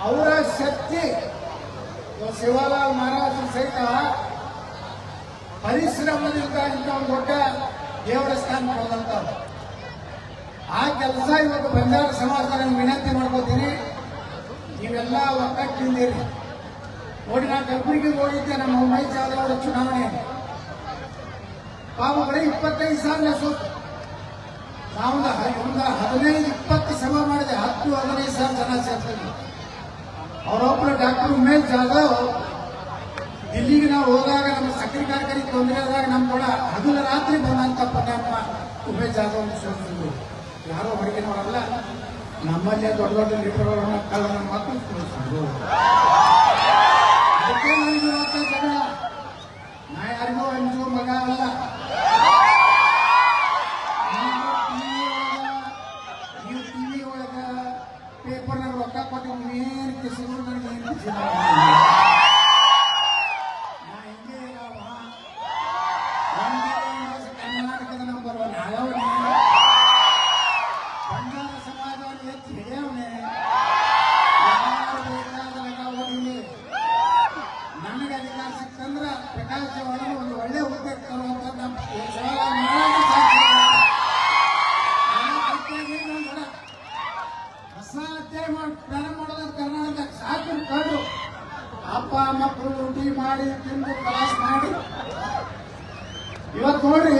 ಅವರ ಶಕ್ತಿ ಶಿವಲಾಲ್ ಮಹಾರಾಜ್ ಸಹಿತ ಪರಿಶ್ರಮದಿಂದ ಇಂಥ ಒಂದು ದೊಡ್ಡ ದೇವರ ಸ್ಥಾನ ಹೋದಂತವ್ರು. ಆ ಕೆಲಸ ಇವತ್ತು ಬಂಜಾರ ಸಮಾಜದಲ್ಲಿ ವಿನಂತಿ ಮಾಡ್ಕೋತೀನಿ, ನೀವೆಲ್ಲ ಒಗ್ಗಟ್ಟಿದ್ದೀರಿ. ನೋಡಿ, ನಾನು ಕಲಬುರಗಿಗೆ ಹೋಗಿದ್ದೆ ನಮ್ಮ ಉಮೇಶ್ ಜಾಧವ್ ಅವರ ಚುನಾವಣೆ. ಪಾಪಗಳೇ 25 ಸಾವಿರ ಸೋತು. ನಾವು ಒಂದು 15-20 ಸಭೆ ಮಾಡಿದೆ, 10-15 ಸಾವಿರ ಜನ ಸೇರ್ತೀವಿ. ಅವರೊಬ್ಬರು ಡಾಕ್ಟರ್ ಉಮೇಶ್ ಜಾಧವ್ ದಿಲ್ಲಿಗೆ ನಾವು ಹೋದಾಗ ನಮ್ಮ ಸಕ್ಕರೆ ಕಾರ್ಖಾನೆ ತೊಂದರೆ ಆದಾಗ ನಮ್ಮ ಕೂಡ ಹಗಲು ರಾತ್ರಿ ಬಂದಂತ ಪುಣ್ಯಪ್ಪ ಉಮೇಶ್ ಜಾಧವ್ ಸೋತಿದ್ರು. ಯಾರೋ ಹೊರಗೆ ನೋಡಲ್ಲ, ನಮ್ಮಲ್ಲೇ ದೊಡ್ಡ ದೊಡ್ಡ ಲೀಡರ್ಗಳನ್ನ ಕಳ್ಳನ ಮಾತು ತೋರಿಸಿದ್ರು. ಅದಕ್ಕೆ ನನಗೆ ಜಗಳ. ನಾ ಯಾರಿಗೋ ಅಂಜು ಮಗ ಅಲ್ಲ. ನೀವು ಟಿವಿ ಒಳಗ ಪೇಪರ್ನಾಗ ರೊಕ್ಕ ಕೊಟ್ಟು ನೀವೇನು ಕಿಸಿದ್ರು ನನಗೆ ಏನು ಕಿಸಿಲ್ಲ. ನಾ ಹೆಂಗೆ ಕರ್ನಾಟಕದ ನಂಬರ್ 1 ಆಯವ್ರೆ, ಬಂಜಾರ ಸಮಾಜವನ್ನು ಎತ್ತಿ ಹಿಡಿಯವನೆ. ಯಾರು ಬೇಕಾದಾಗ ಓದಿಲಿ. ನನಗೆ ಅಧಿಕಾರ ಸಿಕ್ತಂದ್ರೆ ಪ್ರಕಾಶ್ ಚವ್ಹಾಣ್ ಒಂದು ಒಳ್ಳೆ ಹುದ್ದೆ ತರುವಂತ ನಮ್ಮ ಹೊಸ ಅಧ್ಯಾಯ ಪ್ರಾರಂಭ ಮಾಡೋದು ಕರ್ನಾಟಕ. ಸಾಕು ಕಂಡು ಅಪ್ಪ ಮಕ್ಕಳು ಊಟಿ ಮಾಡಿ ತಿಂದು ಕ್ಲಾಸ್ ಮಾಡಿ ಇವತ್ತು ನೋಡ್ರಿ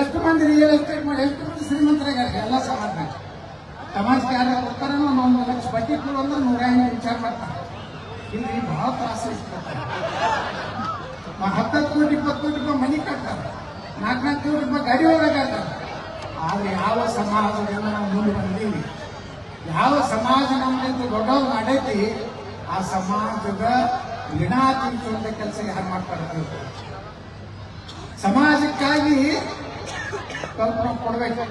ಎಷ್ಟು ಮಂದಿ ರಿಯಲ್ ಎಸ್ಟೇಟ್ ಮಾಡಿ ಎಷ್ಟು ಮಂದಿ ಶ್ರೀಮಂತರಾಗ್ಯಾರ. ಎಲ್ಲ ಸಮಾಜಕ್ಕೆ ಯಾರು ಕೊಡ್ತಾರೆ, 1 ಲಕ್ಷ ಬಡ್ಡಿ ಕೊಡು ಅಂದ್ರೆ 150 ವಿಚಾರ ಮಾಡ್ತಾರೆ. ಇಲ್ಲಿ ಬಹಳ ತ್ರಾಸ ಇಸ್ಕೊತಾರೆ. 10 ಕೋಟಿ 20 ಕೋಟಿ ರೂಪಾಯಿ ಮನಿ ಕಟ್ತಾರೆ, 4 ಕೋಟಿ ರೂಪಾಯಿ ಗಾಡಿ ಹೋಗಕ್ಕಾಗ್ತಾರೆ. ಆದ್ರೆ ಯಾವ ಸಮಾಜದಿಂದ ನಾವು ಮುಂದೆ ಬಂದೀವಿ, ಯಾವ ಸಮಾಜ ನಮ್ಮಿಂದ ದೊಡ್ಡವ್ರು ಮಾಡೈತಿ, ಆ ಸಮಾಜದ ಋಣ ತಿಂತ ಕೆಲಸ ಯಾರು ಮಾಡ್ತಾರೆ? ಸಮಾಜಕ್ಕಾಗಿ ಕಲ್ಪನೆ ಕೊಡ್ಬೇಕು.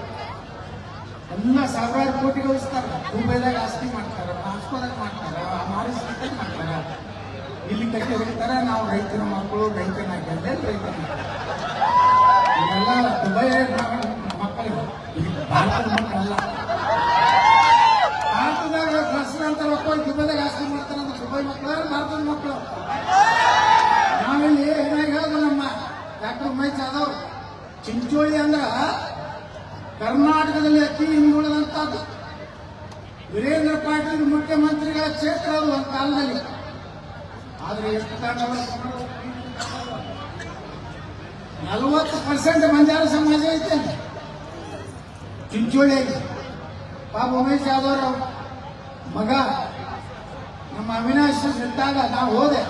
ಎಲ್ಲ ಸಾವಿರಾರು ಕೋಟಿ ಗಳಿಸ್ತಾರೆ. ದುಬೈದಾಗ ಆಸ್ತಿ ಮಾಡ್ತಾರೆ, ಮಾಸ್ಕೋದಾಗ ಮಾಡ್ತಾರೆ, ಮಾರಿಸ್ಲಿಕ್ಕೆ ಮಾಡ್ತಾರೆ. ಇಲ್ಲಿ ಕಟ್ಟಿ ಹೊಡಿತಾರೆ. ನಾವು ರೈತನ ಮಕ್ಕಳು, ರೈತನಾಗ್ಯಂದ್ರೆ ರೈತನ ಇವೆಲ್ಲ ದುಬೈ ಮಕ್ಕಳು, ಭಾರತದ ಮಕ್ಕಳಲ್ಲ. ಭಾರತದಾಗ ಅಂತ ಮಕ್ಕಳು ದುಬೈದಾಗ ಆಸ್ತಿ ಮಾಡ್ತಾರೆ ಅಂದ್ರೆ ದುಬೈ ಮಕ್ಕಳು, ಭಾರತದ ಮಕ್ಕಳು. ನಾವಿಲ್ಲಿ ಏನಾಗಿ ಹೇಳೋದು, ನಮ್ಮ ಡಾಕ್ಟರ್ ಉಮೇಶ್ ಜಾಧವ್ ಚಿಂಚೋಳಿ ಅಂದ್ರ ಕರ್ನಾಟಕದಲ್ಲಿ ಅತಿ ಹಿಂದುಳಿದಂತದ್ದು. ವೀರೇಂದ್ರ ಪಾಟೀಲ್ ಮುಖ್ಯಮಂತ್ರಿಗಳ ಕ್ಷೇತ್ರ ಅದು ಒಂದು ಕಾಲದಲ್ಲಿ. ಆದ್ರೆ ಎಷ್ಟು 40% ಬಂಜಾರ ಸಮಾಜ ಐತೆ ಚಿಂಚೋಳಿಯಾಗಿ. ಪಾಪ ಉಮೇಶ್ ಜಾಧವ್ ಮಗ ನಮ್ಮ ಅವಿನಾಶ್ ಇದ್ದಾಗ ನಾವು ಹೋದೆ.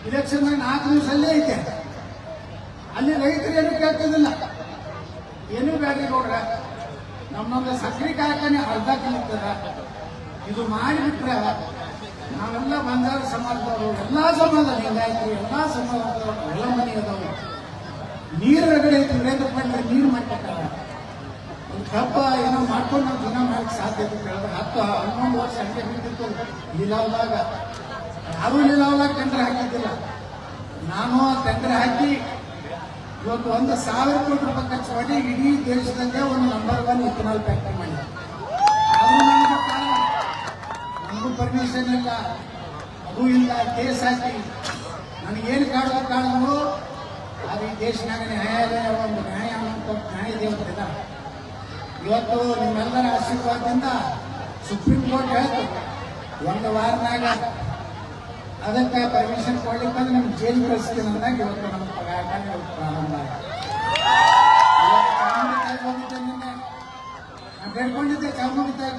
ಇಲೆಕ್ಷನ್ 4 ದಿವಸ ಅಲ್ಲೇ ಐತೆ. ಅಲ್ಲಿ ರೈತರು ಏನು ಕೇಳ್ತಿದ್ದಿಲ್ಲ, ಏನೂ ಬೇಡ್ರಿ ನೋಡ್ರ, ನಮ್ಮೊಂದು ಸಕ್ಕರೆ ಕಾರ್ಖಾನೆ ಅರ್ಧ ಕಿಲೋಮೀಟರ್ ಇದು ಮಾಡಿಬಿಟ್ರೆ ನಾವೆಲ್ಲ ಬಂಜಾರ ಸಮಾಜದವರು, ಎಲ್ಲಾ ಸಮಾಜ ಲಿಂಗಾಯತರು, ಎಲ್ಲಾ ಸಮಾಜದವರು ಎಲ್ಲ ಮನೆ ಅದಾವು. ನೀರು ರಗಡೆ ಐತಿ. ವೀರೇಂದ್ರ ಪಾಟೀಲ್ ನೀರು ಮಾಡ್ಕೊಟ್ಟಾರ. ಒಂದು ಕಬ್ಬ ಏನೋ ಮಾಡ್ಕೊಂಡು ನಾವು ದಿನ ಮಾಡಕ್ಕೆ ಸಾಧ್ಯತೆ ಕೇಳಿದ್ರೆ 10-11 ವರ್ಷ ಹಂಗೆ ಬಿದ್ದಿತ್ತು ಲೀಲಾವ್ದಾಗ. ಯಾರೂ ಲೀಲಾವ್ದಾಗ ಟೆಂಡರ್ ಹಾಕಿದ್ದಿಲ್ಲ. ನಾನು ಟೆಂಡರ್ ಹಾಕಿ ಇವತ್ತು 1,000 ಕೋಟಿ ರೂಪಾಯಿ ಖರ್ಚು ಮಾಡಿ ಇಡೀ ದೇಶದಲ್ಲೇ ಒಂದು ನಂಬರ್ 1 ಇಥನಾಲ್ ಫ್ಯಾಕ್ಟರಿ ಮಾಡಿ. ಅದು ನನಗೆ ಕಾರಣ, ನನಗೂ ಪರ್ಮಿಷನ್ ಇಲ್ಲ, ಅದು ಇಲ್ಲ, ಕೇಸ್ ಹಾಕಿ ನನಗೇನು ಕಾಡಿದ್ರು ಅದು ಈ ದೇಶನಾಗ ನ್ಯಾಯಾಲಯ ಒಂದು ನ್ಯಾಯ ಅಂತ ನ್ಯಾಯ ದೇವರಿಲ್ಲ. ಇವತ್ತು ನಿಮ್ಮೆಲ್ಲರ ಆಶೀರ್ವಾದದಿಂದ ಸುಪ್ರೀಂ ಕೋರ್ಟ್ ಹೇಳ್ತು 1 ವಾರನಾಗ ಅದಕ್ಕೆ ಪರ್ಮಿಷನ್ ಕೊಡ್ಲಿಕ್ಕಂದ್ರೆ ನಮ್ಗೆ ಜೈಲು ಕಳಿಸ್ತೀನಿ ಅಂದಾಗ ಇವತ್ತು ನಮ್ಮ ಕಾರ್ಖಾನೆ ಪ್ರಾರಂಭ ಆಗಿದೆ. ಹೋಗಿದ್ದೆ ನಿನ್ನೆ, ನಾನು ಬೇಡ್ಕೊಂಡಿದ್ದೆ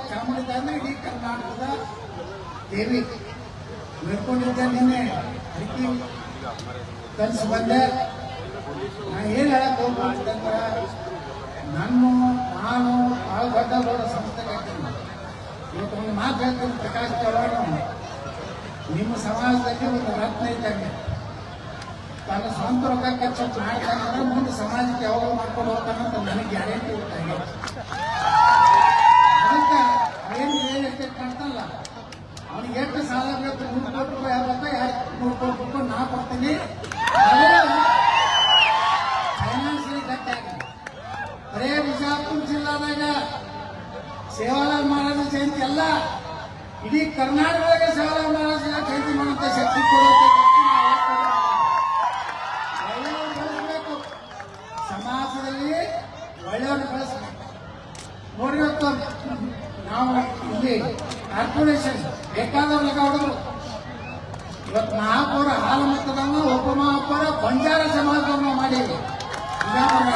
ಚಾಮುಂಡಿ ಅಂದ್ರೆ ಇಡೀ ಕರ್ನಾಟಕದ ದೇವಿ. ಬೇಡ್ಕೊಂಡಿದ್ದೆ ನಿನ್ನೆ, ಅದಕ್ಕೆ ಕಲಿಸಿ ಬಂದೆ. ನಾನು ಏನು ಹೇಳಕ್ ಹೋಗ್ಬಿಟ್ಟಿದ್ದಂದ್ರೆ, ನಾನು ಭಾಳ ದೊಡ್ಡ ಸಂಸ್ಥೆಗೆ ಹಾಕ್ತೀನಿ. ಇವತ್ತು ಒಂದು ಮಾತು ಹೇಳ್ತೀನಿ, ಪ್ರಕಾಶ್ ಚವ್ಹಾಣ್ ನಿಮ್ಮ ಸಮಾಜದಲ್ಲಿ ಒಂದು ರತ್ನ ಇದ್ದಂಗೆ. ತನ್ನ ಸ್ವಂತ ರೊಕ್ಕ ಖರ್ಚು ಮಾಡ್ತಾನಂದ್ರೆ ಮುಂದೆ ಸಮಾಜಕ್ಕೆ ಯಾವಾಗ ಮಾಡ್ಕೊಂಡು ಹೋಗ್ತಾನಂತ ನನಗೆ ಗ್ಯಾರಂಟಿ ಇರ್ತಾನೆ. ಅದಕ್ಕೆ ಏನು ರಿಯಲ್ ಎಸ್ಟೇಟ್ ಕಾಣ್ತಲ್ಲ, ಅವನಿಗೆ ಎಷ್ಟು ಸಾಲ ಬೇಕು, 100 ಕೋಟಿ ರೂಪಾಯಿ ಆಗುತ್ತೆ, 200 ಕೋಟಿ ರೂಪಾಯಿ ನಾ ಕೊಡ್ತೀನಿ. ಫೈನಾನ್ಸಿಯಲ್ ಗಟ್ಟಾಗಿ ಬರೇ ಬಿಜಾಪುರ ಜಿಲ್ಲಾದಾಗ ಸೇವಾಲಾಲ್ ಮಹಾರಾಜ ಜಯಂತಿ ಎಲ್ಲ ಇಡೀ ಕರ್ನಾಟಕದಾಗ ಶಿವಾಲಾಲ್ ಮಹಾರಾಜ ಜಯಂತಿ ಮಾಡುವಂತ ಶಕ್ತಿ ಕೊಡುವಂತ ಒಳ್ಳೆಯವರು ಬೆಳೆಸಬೇಕು, ಸಮಾಜದಲ್ಲಿ ಒಳ್ಳೆಯವರು ಬೆಳೆಸಬೇಕು. ನೋಡಿ ಇವತ್ತು ನಾವು ಇಲ್ಲಿ ಕಾರ್ಪೊರೇಷನ್ ಬೇಕಾದವ್ರು ಲೆಕ್ಕ ಹೊಡೆದ್ರು. ಇವತ್ತು ಮಹಾಪೌರ ಹಾಲು ಮತದನ್ನ ಉಪಮಹಾಪೌರ ಬಂಜಾರ ಸಮಾಜದವ್ರನ್ನ ಮಾಡೀವಿ ಬಿಜಾಪುರ.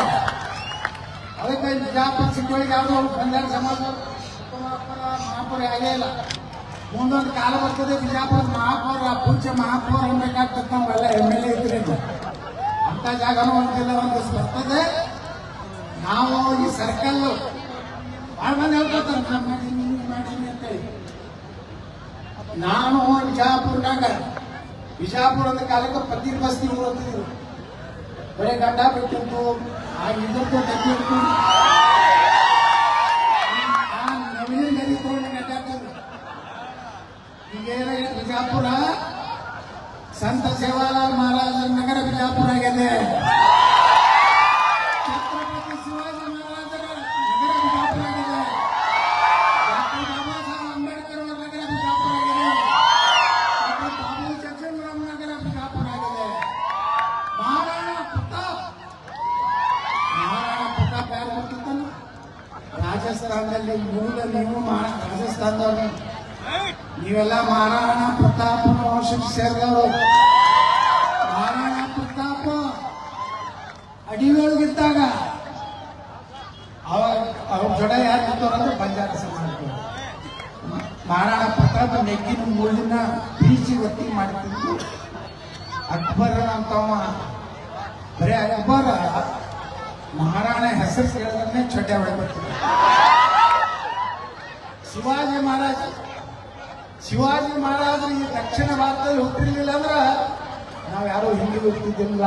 ಅದಕ್ಕೆ ಬಿಜಾಪುರ ಸಿಟಿಯೊಳಗೆ ಯಾವುದೋ ಬಂಜಾರ ಸಮಾಜ ಉಪಮಹಾಪೌರ ಮಹಾಪೌರ ಆಗೇ ಇಲ್ಲ. ಮುಂದೊಂದು ಕಾಲ ಬರ್ತದೆ ಬಿಜಾಪುರ ಮಹಾಪೌರ ಪೂಜ್ಯ ಮಹಾಪೌರ ಅನ್ಬೇಕಾಗ್ತದೆ. ನಮ್ಮೆಲ್ಲ MLA ಇದ್ರಿಂದ ಅಂತ ಜಾಗನೂ ಒಂದಿಲ್ಲ ಒಂದು ಬರ್ತದೆ. ನಾವು ಈ ಸರ್ಕಲ್ ಭಾಳ ಮಂದಿ ಹೇಳ್ಕೊತಾರೆ ನಾನು ಮಾಡೀನಿ ಮಾಡೀನಿ ಅಂತೇಳಿ. ನಾನು ಬಿಜಾಪುರದ ಕಾಲಕ್ಕೆ ಪತ್ತಿ ಬಸ್ತಿ ಓದ್ತಿದ್ರು. ಬರೀ ಗಡ್ಡ ಬಿಟ್ಟಿತ್ತು, ಆ ಇದ್ರದ್ದು ಗಡ್ಡಿ ಇತ್ತು, ನವೀನ ಗಡಿ ತಗೊಂಡು ಗಡ್ಡ ಹಾಕಿದ್ರು. ಈಗ ಬಿಜಾಪುರ ಸಂತ ಸೇವಾಲಾಲ್ ಮಹಾರಾಜ ನಗರ ಬಿಜಾಪುರ ಆಗಿದೆ. ಛತ್ರಪತಿ ಶಿವಾಜಿ ಮಹಾರಾಜರ ನಗರ ಬಿಜಾಪುರ ಆಗಿದೆ. ಡಾಕ್ಟರ್ ಬಾಬಾ ಸಾಹೇಬ್ ಅಂಬೇಡ್ಕರ್ ಅವರ ನಗರ ಬಿಜಾಪುರ ಆಗಿದೆ. ಡಾಕ್ಟರ್ ಬಾಬು ಜಗಜೀವನರಾಮ್ ನಗರ ಬಿಜಾಪುರ ಆಗಿದೆ. ಮಹಾರಾಣಾ ಪ್ರತಾಪ್ ಯಾರು ಬರ್ತಿದ್ದಾನೆ? ರಾಜಸ್ಥಾನದಲ್ಲಿ ಮೂಲ ನೀವು ರಾಜಸ್ಥಾನದವರು, ನೀವೆಲ್ಲ ಮಹಾರಾಣಾ ಪ್ರತಾಪನ ವಂಶಕ್ಕೆ ಸೇರಿದವರು. ಮಹಾರಾಣಾ ಪ್ರತಾಪ ಅಡಿಯೊಳಗಿದ್ದಾಗ ಅವ್ರ ಜೊಡ ಯಾರು ಇದ್ದವರಂದ್ರೆ ಬಂಜಾರ ಸಮಾಜ. ಮಹಾರಾಣಾ ಪ್ರತಾಪ ನೆಗ್ಗಿನ ಮುಳ್ಳಿನ ಬೀಚಿ ಒತ್ತಿ ಮಾಡ್ತಿದ್ದು. ಅಕ್ಬರ್ ಅಂತವ ಬರೀ ಅಕ್ಬರ ಮಹಾರಾಣ ಹೆಸರು ಕೇಳಿದ್ರೆ ಚೊಟ್ಟೆ ಹೊಡೆದ್ಬಿಡ್ತಿದ್ದ. ಶಿವಾಜಿ ಮಹಾರಾಜರು ಈ ದಕ್ಷಿಣ ಭಾರತದಲ್ಲಿ ಹುಟ್ಟಿರ್ಲಿಲ್ಲ ಅಂದ್ರ ನಾವ್ ಯಾರು ಹಿಂದಿಗೆ ಹುಟ್ಟಿದ್ದಿಲ್ಲ.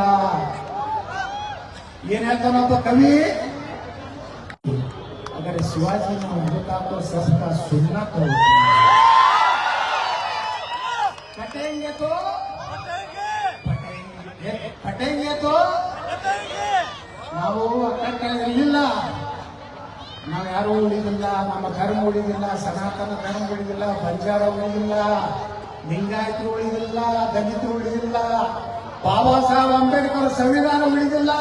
ಏನ್ ಹೇಳ್ತಾನೊಬ್ಬ ಕವಿ, अगर शिवाजी ने होता तो सबका सुनना तो कटेंगे तो ನಾವು ಅಕ್ಕಳಿಲ್ಲ. ನಾವು ಯಾರು ಉಳಿದಿಲ್ಲ, ನಮ್ಮ ಧರ್ಮ ಉಳಿದಿಲ್ಲ, ಸನಾತನ ಧರ್ಮ ಉಳಿದಿಲ್ಲ, ಬಂಜಾರ ಉಳಿದಿಲ್ಲ, ಲಿಂಗಾಯತರು ಉಳಿದಿಲ್ಲ, ದಲಿತರು ಉಳಿದಿಲ್ಲ, ಬಾಬಾ ಸಾಹೇಬ್ ಅಂಬೇಡ್ಕರ್ ಸಂವಿಧಾನ ಉಳಿದಿಲ್ಲ.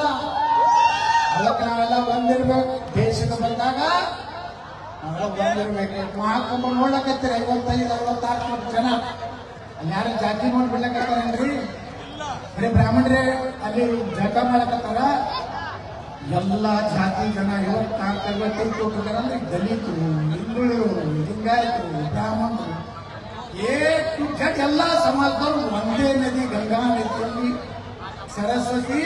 ಅದಕ್ಕೆ ನಾವೆಲ್ಲ ಬಂದಿರ್ಬೇಕು. ದೇಶಕ್ಕೆ ಬಂದಾಗ ನಾವೆಲ್ಲ ಬಂದಿರ್ಬೇಕು. ಮಹಾಕುಂಭ ನೋಡ್ಲಕತ್ತೀರಿ 55-66 ಜನ. ಅಲ್ಲಿ ಯಾರು ಜಾತಿ ನೋಡಿ ಬಿಡ್ಲಕತ್ತಾರೇನ್ರಿ? ಬರೀ ಬ್ರಾಹ್ಮಣರೇ ಅಲ್ಲಿ ಜಗ ಮಾಡಕತ್ತಾರ. ಎಲ್ಲ ಜಾತಿ ಜನ 54-55 ಕೊಟ್ಟಿದ್ದಾರೆ. ಅಂದ್ರೆ ದಲಿತರು, ಹಿಂದುಳಿದರು, ಲಿಂಗಾಯತರು, ಬ್ರಾಹ್ಮಣರು ಎಲ್ಲ ಸಮಾಜದವರು ಒಂದೇ ನದಿ, ಗಂಗಾ ನದಿಯಲ್ಲಿ ಸರಸ್ವತಿ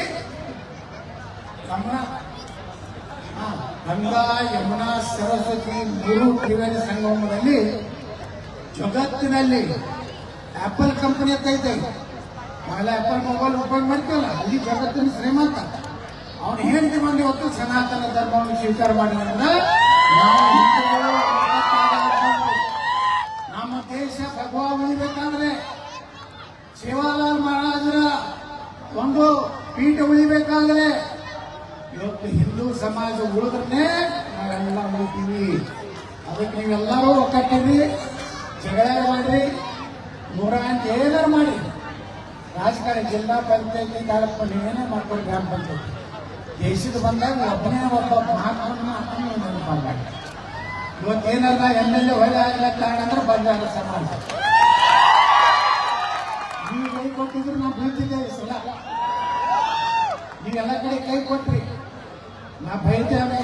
ಗಂಗಾ ಯಮುನಾ ಸರಸ್ವತಿ 3 ತ್ರಿವೇಣಿ ಸಂಗಮದಲ್ಲಿ ಜಗತ್ತಿನಲ್ಲಿ ಆಪಲ್ ಕಂಪನಿ ಅಂತ ಐತೆ. ನಾವೆಲ್ಲ ಆಪಲ್ ಮೊಬೈಲ್ ಉಪಯೋಗ ಮಾಡ್ತೀವಲ್ಲ, ಅಲ್ಲಿ ಜಗತ್ತಿನ ಶ್ರೀಮಂತ. ಅವನು ಹೇಳಿದ ಮಂದಿ ಹೊತ್ತು ಸನಾತನ ಧರ್ಮವನ್ನು ಸ್ವೀಕಾರ ಮಾಡಿದ್ರಿಂದ ನಾವು ಹಿಂದೂಗಳು ನಮ್ಮ ದೇಶ ಭಗವಾ ಉಳಿಬೇಕಂದ್ರೆ ಶಿವಾಲಾಲ್ ಮಹಾರಾಜರ ಒಂದು ಪೀಠ ಉಳಿಬೇಕಾದ್ರೆ ಇವತ್ತು ಹಿಂದೂ ಸಮಾಜ ಉಳಿದ್ರೆ ನಾವೆಲ್ಲ ಉಳಿತೀವಿ. ಅದಕ್ಕೆ ನೀವೆಲ್ಲರೂ ಒಕ್ಕಟ್ಟಿರಿ, ಜಗಳ ಮಾಡ್ರಿ, 108 ಏನಾರು ಮಾಡಿ. ರಾಜಕಾರಣ ಜಿಲ್ಲಾ ಪಂಚಾಯತಿ ತಾಲೂಕು ಏನೇ ಮಾಡ್ಕೊಂಡು ಗ್ರಾಮ ಪಂಚಾಯತಿ ದೇಶದ ಬಂದಾಗ ಒಬ್ಬನೇ ಒಬ್ಬ ಮಹಾತ್ಮನ ನೆನಪಾಗ. ಇವತ್ತೇನಲ್ಲ MLA ಹೊಳೆ ಆಗ್ಲಕ್ಕ ಕಾರಣ ಅಂದ್ರೆ ಬಂಜಾರ ಸಮಾಜ. ನೀವು ಕೈ ಕೊಟ್ಟಿದ್ರು ನಾವು ಬೀಳ್ತಿದ್ದೇವೆ. ಈ ಸಲ ನೀವೆಲ್ಲ ಕಡೆ ಕೈ ಕೊಟ್ರಿ. ನಾ ಬೈತೇವೆ.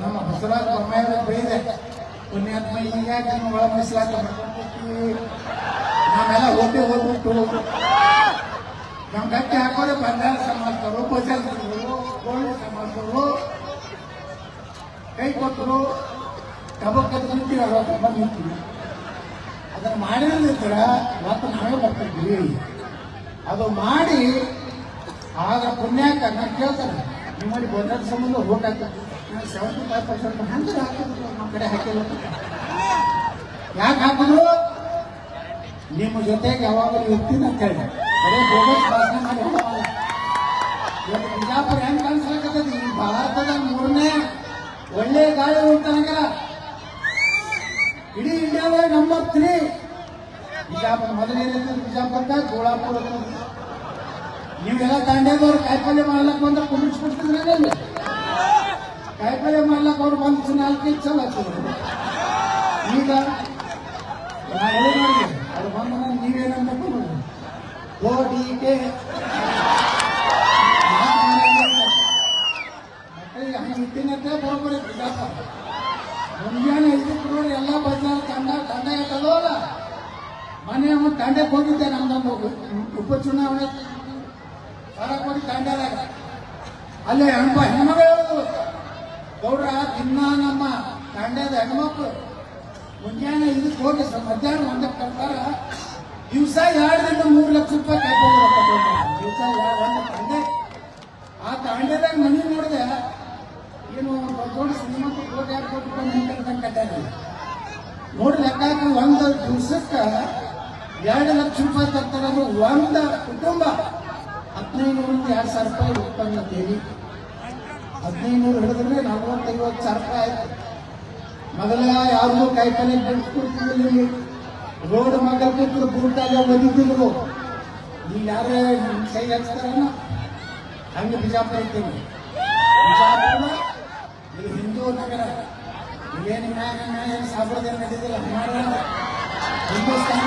ನಮ್ಮ ಬಸವರಾಜ ಬೊಮ್ಮಾಯಿ ಬೈದೆ, ಪುಣ್ಯಾತ್ಮ ಹೀಗಾಗಿ ನಿಮ್ಮ ಒಳ ಮೀಸಲಾತಿ ಮಾಡ್ಕೊಂಡ್ಬಿಡ್ತೀವಿ. ನಾವೆಲ್ಲ ಹೋಗ್ಬಿಟ್ಟು ನಮ್ಮ ಗಟ್ಟಿ ಹಾಕೋರೆ ಬಂಜಾರ ಸಮಾಜದವರು, ಬಜಾರ್ದವರು, ಗೋಳಿ ಸಮಾಜದವರು ಕೈ ಕೊಟ್ಟರು. ಟಬಕ್ಕದ್ದು ನಿಂತೀವಿ, 60 ನಿಂತೀವಿ. ಅದನ್ನು ಮಾಡಿದ್ರೆ ಇವತ್ತು ನಾವೇ ಬರ್ತಿದ್ವಿ. ಅದು ಮಾಡಿ ಆಗ ಪುಣ್ಯಾಕ ನಾನು ಕೇಳ್ತಾರೆ, ನಿಮ್ಮಲ್ಲಿ ಗೋದಾದ ಸಂಬಂಧ ಓಟ್ ಹಾಕಿದ್ರು 75% ಹಂಗೆ ಹಾಕಿದ್ರು. ನಮ್ಮ ಕಡೆ ಹಾಕಿಲ್ಲ. ಯಾಕೆ ಹಾಕಿದ್ರು? ನಿಮ್ಮ ಜೊತೆಗೆ ಯಾವಾಗಲೂ ಇರ್ತೀನಿ ಅಂತ ಹೇಳಿ ಬರೀ ಬೋಗಸ್ ಭಾಷಣ ಮಾಡಿ ಇವತ್ತು ಬಿಜಾಪುರ ಹೆಂಗೆ ಕಾಣಿಸ್ಲಾಕತ್ತದ? ಈ ಭಾರತದ 3ನೇ ಒಳ್ಳೆ ಗಾಳಿ ಉಂಟಾಗ ಇಡೀ ಇಂಡಿಯಾದ ನಂಬರ್ 3 ಬಿಜಾಪುರ ಮೊದಲೇನಿತ್ತು ಬಿಜಾಪುರಕ್ಕ ಗೋಳಾಪುರ ನೀವೆಲ್ಲ ದಾಂಡ್ಯದವ್ರು ಕಾಯಿಪಲ್ಯ ಮಾಡ್ಲಕ್ ಬಂದ್ರೆ ಕುಂಡಿಸ್ಬಿಡ್ತಿದ್ರಲ್ಲಿ ಕಾಯಿಪಲ್ಯ ಮಾಡ್ಲಕ್ ಅವ್ರು ಬಂದು 4 ಚಲ ಹಚ್ಚಿದ್ರು ಈಗ ನಾ ಹೇಳಿ ನೋಡಿ ಅವ್ರು ಬಂದ ನೀವೇನಂತ ಓಡಿಕೆ ಹಂಗೆ ಇಟ್ಟಿನಂತೆ ಬರೋಬ್ಬರಿ ಬಿಜಾಪುರ ಮುಂಜಾನೆ 5 ನೋಡಿ ಎಲ್ಲ ಬಜಾರ್ ತಂಡ ಇಟ್ಟದಲ್ಲ ಮನೆ ತಂಡಕ್ಕೆ ಹೋಗಿದ್ದೆ ನಮ್ದೊಂದು ಉಪಚುನಾವಣೆ ಹೊರಗೆ ತಂಡದಾಗ ಅಲ್ಲೇ ಹೆಣ್ಮಗಳು ಹೇಳಿದ್ರು ಗೌಡ್ರ ದಿನ ನಮ್ಮ ತಂಡದ ಹೆಣ್ಮಕ್ಳು ಮುಂಜಾನೆ ಇದಕ್ಕೆ ಹೋಗಿ ಮಧ್ಯಾಹ್ನ 1ಕ್ಕೆ ಬರ್ತಾರ ದಿವಸ 2 3 ಲಕ್ಷ ರೂಪಾಯಿ ಕಾಯ್ಕೊಂಡು ದಿವಸ 1 ತಂಡೆ ಆ ತಂಡದಾಗ ಮನೆ ನೋಡಿದೆ ಏನು ದೊಡ್ಡ ಶ್ರೀಮಂತ ಕೋಟಿ 2 ಕೋಟಿ ರೂಪಾಯಿ ಕಟ್ಟಾರ ನೋಡಿ ಲೆಕ್ಕ ಹಾಕಿ ಒಂದು ದಿವಸಕ್ಕೆ 2 ಲಕ್ಷ ರೂಪಾಯಿ ತರ್ತಾರೆ ಒಂದು ಕುಟುಂಬ 1500-2000 ರೂಪಾಯಿ ಉತ್ಪನ್ನ ತೇರಿ 1500 ಹಿಡಿದ್ರೆ 40-50 ಸಾವಿರ ರೂಪಾಯಿ ಆಯ್ತು ಮೊದಲ ಯಾರಿಗೂ ಕಾಯಿಪಲ್ಯ ಬೆಳೆಸ್ಕೊಡ್ತಿದ್ದಿಲ್ಲ ರೋಡ್ ಮಗಲ್ ಕೂತು ಬೂಟಾಗ ಒದಿತಿದ್ರು ಈಗ ಯಾರೇ ಕೈ ಹಚ್ತಾರನ ಹಂಗೆ ಬಿಜಾಪುರ ಇರ್ತೀವಿ ಬಿಜಾಪುರ ಇದು ಹಿಂದೂ ನಗರ ಇಲ್ಲೇನು ನ್ಯಾಯ ಸಾಬರದೇನು ನಡೀತಿಲ್ಲ ಹಿಂದೂಸ್ತಾನ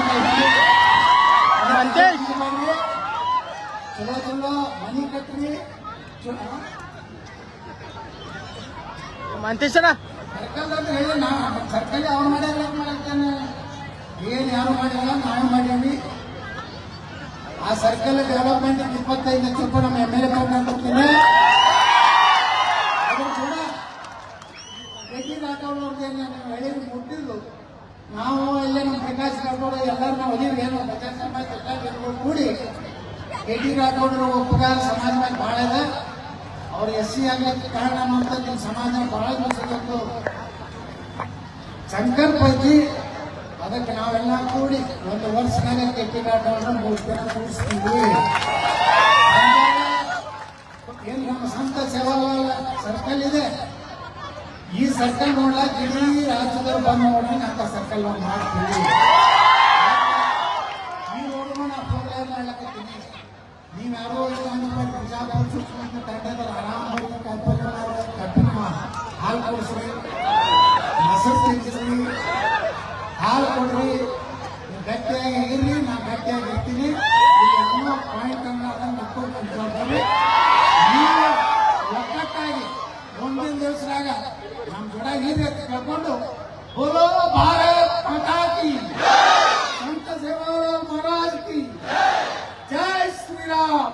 ಚಲೋ ಚಲೋ ಮನಿ ಕಟ್ರಿ ಮಂತೇಶನ ಸರ್ಕಲ್ ಅಂತ ಹೇಳಿ ನಾ ಸರ್ಕಲ್ ಅವ್ರು ಮಾಡ್ಯಾರ ಮಾಡ್ತಾನೆ ಏನ್ ಯಾರು ಮಾಡಿಲ್ಲ ನಾವು ಮಾಡೀವಿ ಆ ಸರ್ಕಲ್ ಡೆವಲಪ್ಮೆಂಟ್ 25 ಲಕ್ಷ ರೂಪಾಯಿ ನಮ್ಮ MLA ಕೊಡ್ತೀನಿ ಅದ್ರ ಕೂಡ ರೆಡ್ಡಿ ರಾಠೋಡ್ ಅವ್ರದ್ದು ನೀವು ಹೇಳಿ ಮುಟ್ಟಿದ್ದು ನಾವು ಇಲ್ಲೇ ನಮ್ಮ ಪ್ರಕಾಶ್ ರಾಠೋಡ್ ಎಲ್ಲರೂ ನಾವು ಅದೀವಿ ಏನು ಬಜಾರ್ ಸಮಾಜ ಎಲ್ಲ ಜನಗಳು ಕೂಡಿ ರೆಡ್ಡಿ ರಾಠೋಡ್ರು ಉಪಕಾರ ಸಮಾಜ ಮೇಲೆ ಭಾಳ ಇದೆ ಅವ್ರು SC ಆಗ್ಲಿಕ್ಕೆ ಕಾರಣ ಅಂತ ನಿಮ್ಮ ಸಮಾಜ ಬಹಳ ದಿವಸದ್ದು ಸಂಕಲ್ಪೈತಿ ಅದಕ್ಕೆ ನಾವೆಲ್ಲ ಕೂಡಿ 1 ವರ್ಷನಾಗ ಕೆಟ್ಟಿಗಾಟವನ್ನು 3 ದಿನ ಕೂಡಿಸ್ತೀವಿ ಏನು ನಮ್ಮ ಸ್ವಂತ ಸೇವಾ ಸರ್ಕಲ್ ಇದೆ ಈ ಸರ್ಕಲ್ ನೋಡ್ಲಾಕ ಇಡೀ ರಾಜ್ಯದವ್ರು ಬಂದು ನೋಡಿ ಅಂತ ಸರ್ಕಲ್ ಮಾಡ್ತೀವಿ ಈ ರೋಡ್ನು ನಾ ಪ್ರೋಗ್ರಾಮ್ ಮಾಡ್ಲಕತ್ತೀನಿ ನೀವ್ಯಾರೋ ಬಿಜಾಪುರ ಸೂಕ್ಷ್ಮ ತಂಡದಲ್ಲಿ ಆರಾಮಾಗಿ ಕಾಯಿಪಲ್ಯ ಕಟ್ಟಿನ ಹಾಲು ಕೊಡಿಸ್ರಿ ಮೊಸರು ತಿನ್ನಿಸ್ರಿ ಹಾಲು ಕೊಡ್ರಿ ಗಟ್ಟಿಯಾಗಿ ಇರ್ರಿ ನಾ ಗಟ್ಟಿಯಾಗಿ ಇರ್ತೀನಿ ಪಾಯಿಂಟ್ ಅನ್ನೋದನ್ನ ನೀವು ಒಕ್ಕಟ್ಟಾಗಿ ಮುಂದಿನ ದಿವಸದಾಗ ನಮ್ಮ ಜೊಡ ಹೀಗೆ ಕಳ್ಕೊಂಡು ಬೋಲೋ ಭಾರತ್ ಮಾತಾ ಕಿ ಸಂತ ಸೇವಾ ಮಹಾರಾಜ್ ಕಿ ಜೈ ಶ್ರೀರಾಮ್